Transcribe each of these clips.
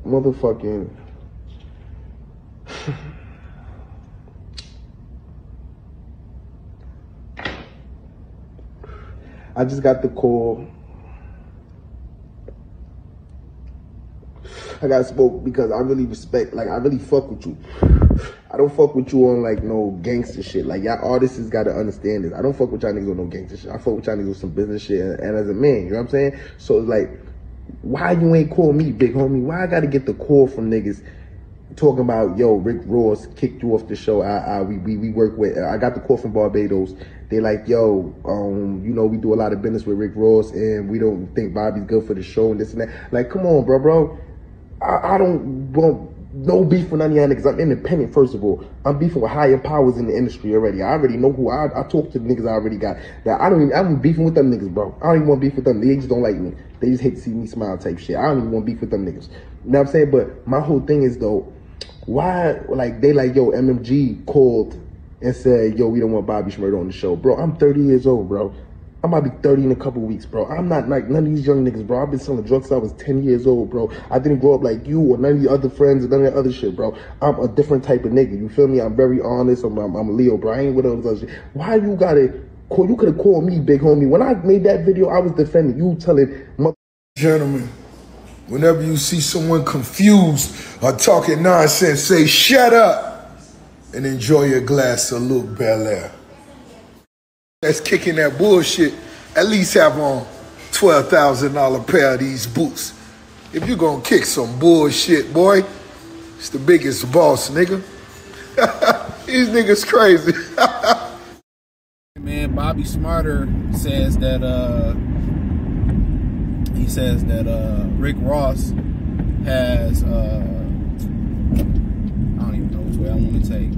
motherfucking I just got the call. I got spoke because I really respect, like, I really fuck with you. I don't fuck with you on, like, no gangster shit. Like, y'all artists gotta understand this. I don't fuck with y'all niggas on no gangster shit. I fuck with y'all niggas with some business shit and as a man, you know what I'm saying? So, it's like, why you ain't call me, big homie? Why I gotta get the call from niggas talking about, yo, Rick Ross kicked you off the show. We work with, I got the call from Barbados. They like, yo, you know, we do a lot of business with Rick Ross and we don't think Bobby's good for the show and this and that. Like, come on, bro. I don't want no beef with none of y'all niggas. I'm independent, first of all. I'm beefing with higher powers in the industry already. I already know who I talk to the niggas I already got. That I'm beefing with them niggas, bro. I don't even want beef with them. They just don't like me. They just hate to see me smile type shit. I don't even want beef with them niggas. You know what I'm saying? But my whole thing is, though, why, like, they like, yo, MMG called and said, yo, we don't want Bobby Shmurda on the show. Bro, I'm 30 years old, bro. I might be 30 in a couple weeks, bro. I'm not like none of these young niggas, bro. I've been selling drugs since I was 10 years old, bro. I didn't grow up like you or none of your other friends or none of that other shit, bro. I'm a different type of nigga. You feel me? I'm very honest. I'm a Leo, bro. I ain't with all this other shit. Why you gotta call? You could have called me, big homie. When I made that video, I was defending you, telling mother. Gentlemen, whenever you see someone confused or talking nonsense, say shut up and enjoy your glass of Luke Bel Air. That's kicking that bullshit. At least have on $12,000 pair of these boots. If you gonna kick some bullshit, boy, it's the biggest boss, nigga. These niggas crazy. Man, Bobby Shmurda says that Rick Ross has I don't even know which way I want to take.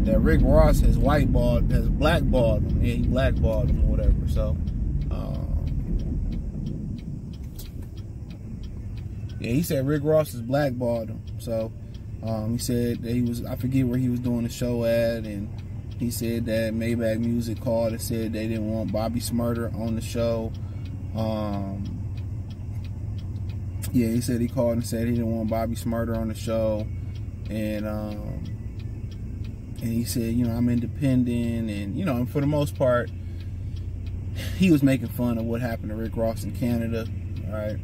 That Rick Ross has blackballed him. Yeah, he blackballed him or whatever. So, yeah, he said Rick Ross has blackballed him. So, he said that he was, I forget where he was doing the show at, and he said that Maybach Music called and said they didn't want Bobby Shmurda on the show. Yeah, he said he called and said he didn't want Bobby Shmurda on the show, and he said, you know, I'm independent, and, you know, and for the most part, he was making fun of what happened to Rick Ross in Canada, all right?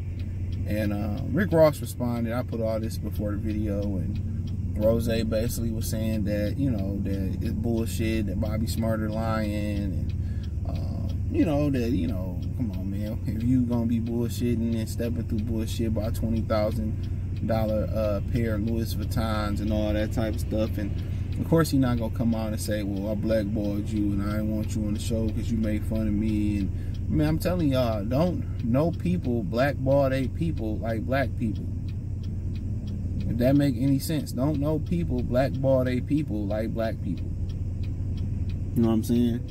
And Rick Ross responded. I put all this before the video, and Rose basically was saying that, you know, that it's bullshit, that Bobby Shmurda lying, and, you know, that, you know, come on, man, if you gonna be bullshitting and stepping through bullshit by $20,000 pair of Louis Vuittons and all that type of stuff, and of course, he's not gonna come out and say, "Well, I blackballed you and I didn't want you on the show because you made fun of me." And I mean, I'm telling y'all, no people blackball they people like black people. If that make any sense, don't know people blackball they people like black people. You know what I'm saying?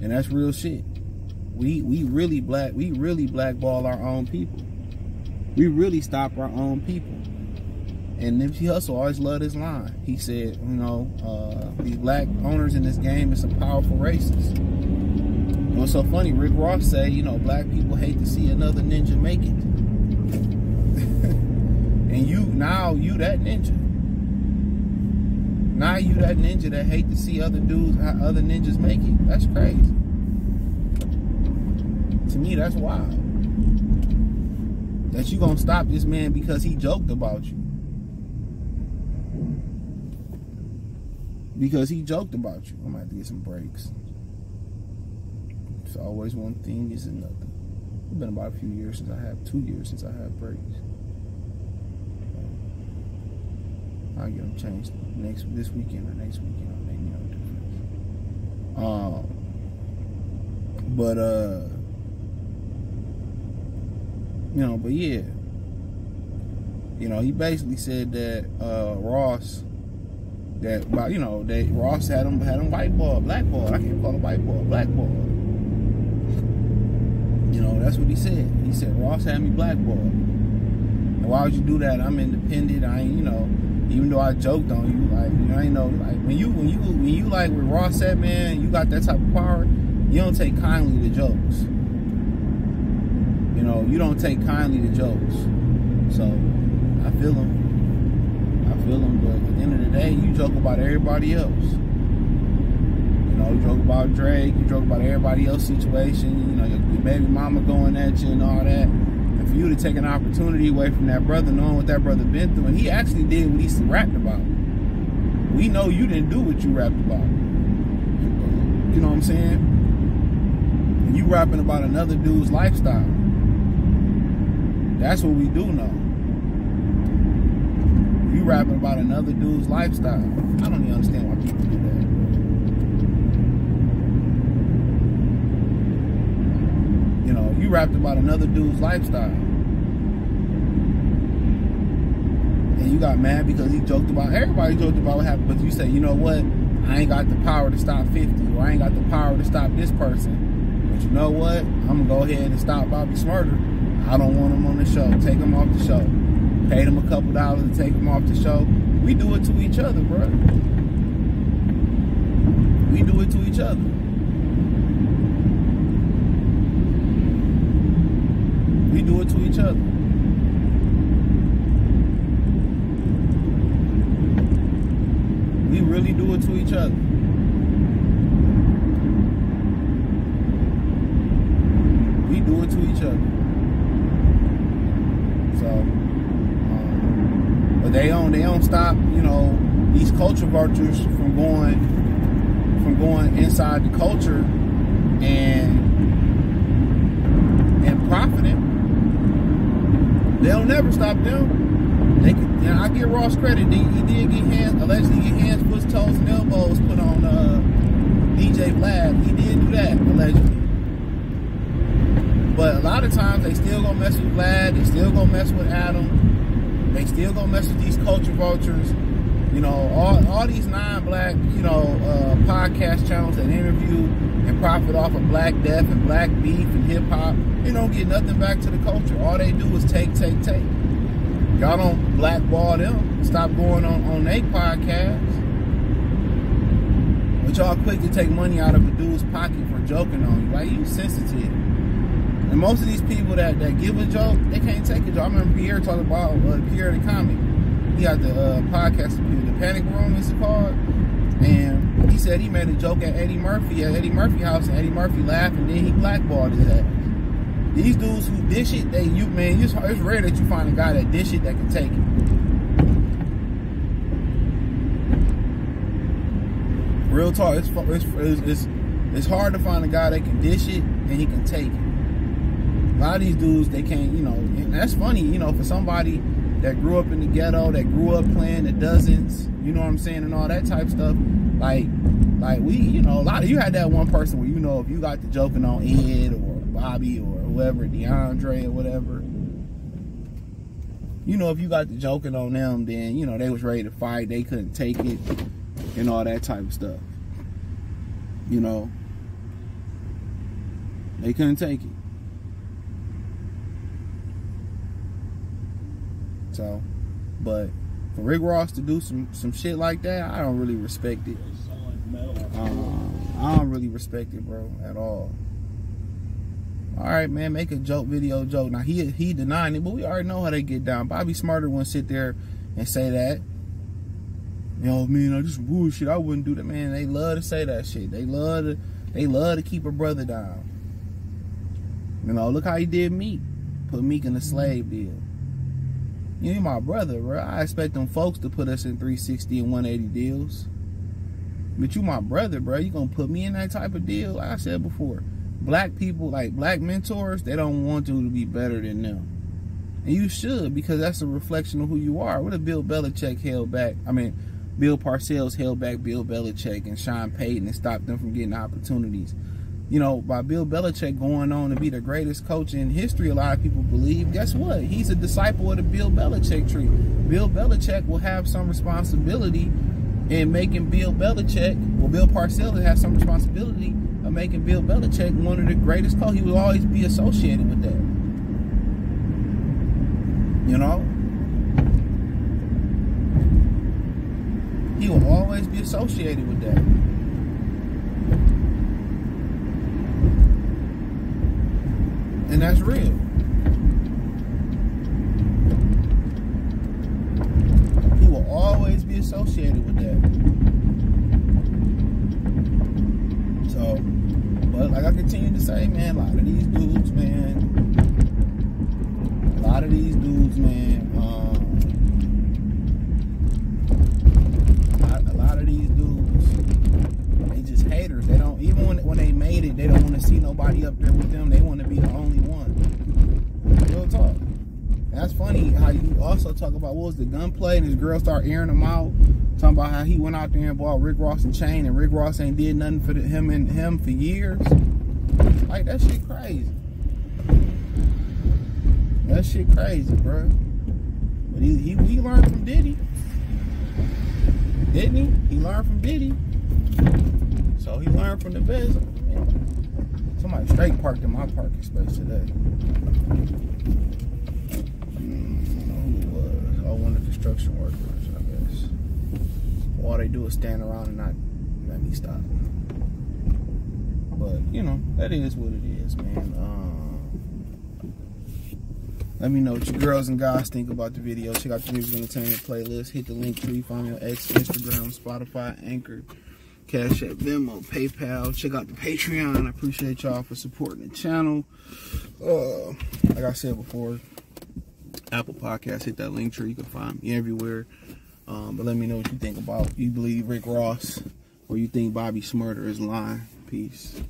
And that's real shit. We really blackball our own people. We really stop our own people. And Nipsey Hussle always loved his line. He said, you know, these black owners in this game is some powerful racists. And what's so funny, Rick Ross say, you know, black people hate to see another ninja make it. And now you that ninja. Now you that ninja that hate to see other ninjas make it. That's crazy. To me, that's wild. That you gonna stop this man because he joked about you. Because he joked about you. I'm gonna have to get some breaks. It's always one thing is another. It's been about a few years since I have, 2 years since I have breaks. I'll get them changed this weekend or next weekend. I'll make no difference. You know, but yeah. You know, he basically said that Ross, that Ross had him blackballed. I can't call him whiteball, blackballed. You know, that's what he said. He said Ross had me blackballed. And why would you do that? I'm independent. I ain't, you know, even though I joked on you, like, you know, I ain't know, like, when you like what Ross said, man, you got that type of power, you don't take kindly to jokes. You know, you don't take kindly to jokes. So I feel him, but at the end of the day, you joke about everybody else. You know, you joke about Drake, you joke about everybody else's situation, you know, your baby mama going at you and all that. And for you to take an opportunity away from that brother, knowing what that brother been through, and he actually did what he rapped about. We know you didn't do what you rapped about. You know what I'm saying? And you rapping about another dude's lifestyle. That's what we do know. You rapping about another dude's lifestyle. I don't even understand why people do that. You know, you rapped about another dude's lifestyle. And you got mad because he joked about, everybody joked about what happened, but you say, you know what? I ain't got the power to stop 50, or I ain't got the power to stop this person. But you know what? I'm going to go ahead and stop Bobby Shmurda. I don't want him on the show. Take him off the show. Paid him a couple dollars to take him off the show. We do it to each other, bro. We do it to each other. We do it to each other. We really do it to each other. We do it to each other. So, but they don't stop, you know, these culture vultures from going inside the culture and profiting. They'll never stop them. They can, you know, I give Ross credit. He did get allegedly get hands, foot, toes, and elbows put on DJ Vlad. He did do that, allegedly. But a lot of times they still gonna mess with Vlad. They still gonna mess with Adam. They still gonna mess with these culture vultures. You know, all these non-black, you know, podcast channels that interview and profit off of black death and black beef and hip hop. They don't get nothing back to the culture. All they do is take. Y'all don't blackball them. Stop going on their podcast. But y'all quick to take money out of a dude's pocket for joking on you. Like, you sensitive. And most of these people that give a joke, they can't take a joke. I remember Pierre talking about Pierre the comic. He got the podcast, the Panic Room is called. And he said he made a joke at Eddie Murphy house, and Eddie Murphy laughed, and then he blackballed his ass. These dudes who dish it, it's rare that you find a guy that dish it that can take it. Real talk, it's hard to find a guy that can dish it and he can take it. A lot of these dudes, they can't, you know, and that's funny, you know, for somebody that grew up in the ghetto, that grew up playing the dozens, you know what I'm saying, and all that type stuff. Like we, you know, a lot of you had that one person where, you know, if you got the joking on Ed or Bobby or whoever, DeAndre or whatever, you know, if you got the joking on them, then, you know, they was ready to fight, they couldn't take it, and all that type of stuff. You know, they couldn't take it. So, but for Rick Ross to do some shit like that, I don't really respect it. I don't really respect it, bro, at all. All right, man, make a video joke. Now, he denying it, but we already know how they get down. Bobby Shmurda wouldn't sit there and say that. You know, man, I just bullshit. I wouldn't do that, man. They love to say that shit. They love to keep a brother down. You know, look how he did Meek. Put Meek in a slave deal. You my brother, bro. I expect them folks to put us in 360 and 180 deals. But you my brother, bro. You gonna put me in that type of deal? Like I said before, black people, like black mentors, they don't want you to be better than them. And you should, because that's a reflection of who you are. What if Bill Belichick held back? I mean, Bill Parcells held back Bill Belichick and Sean Payton and stopped them from getting opportunities. You know, by Bill Belichick going on to be the greatest coach in history, a lot of people believe, guess what? He's a disciple of the Bill Belichick tree. Bill Belichick will have some responsibility in making Bill Belichick, well, Bill Parcells will have some responsibility of making Bill Belichick one of the greatest coaches. He will always be associated with that. You know? He will always be associated with that. And that's real. continue to say, man, a lot of these dudes, man, they just haters. They don't, even when they made it, they don't want to see nobody up there with them. They want to be the only one. Real talk. That's funny how you also talk about what was the gunplay and his girl start airing him out, talking about how he went out there and bought Rick Ross and chain, and Rick Ross ain't did nothing for him for years. Like, that shit crazy. That shit crazy, bro. But he learned from Diddy, didn't he? He learned from Diddy, so he learned from the best. Man, somebody straight parked in my parking space today. One of the construction workers, I guess. All they do is stand around and not let me stop. But, you know, that is what it is, man. Let me know what you girls and guys think about the video. Check out the Music Entertainment playlist. Hit the link tree. Find me on X, Instagram, Spotify, Anchor, Cash App, Venmo, PayPal. Check out the Patreon. I appreciate y'all for supporting the channel. Like I said before, Apple Podcasts, hit that link tree. You can find me everywhere. But let me know what you think about. You believe Rick Ross or you think Bobby Shmurda is lying. Peace.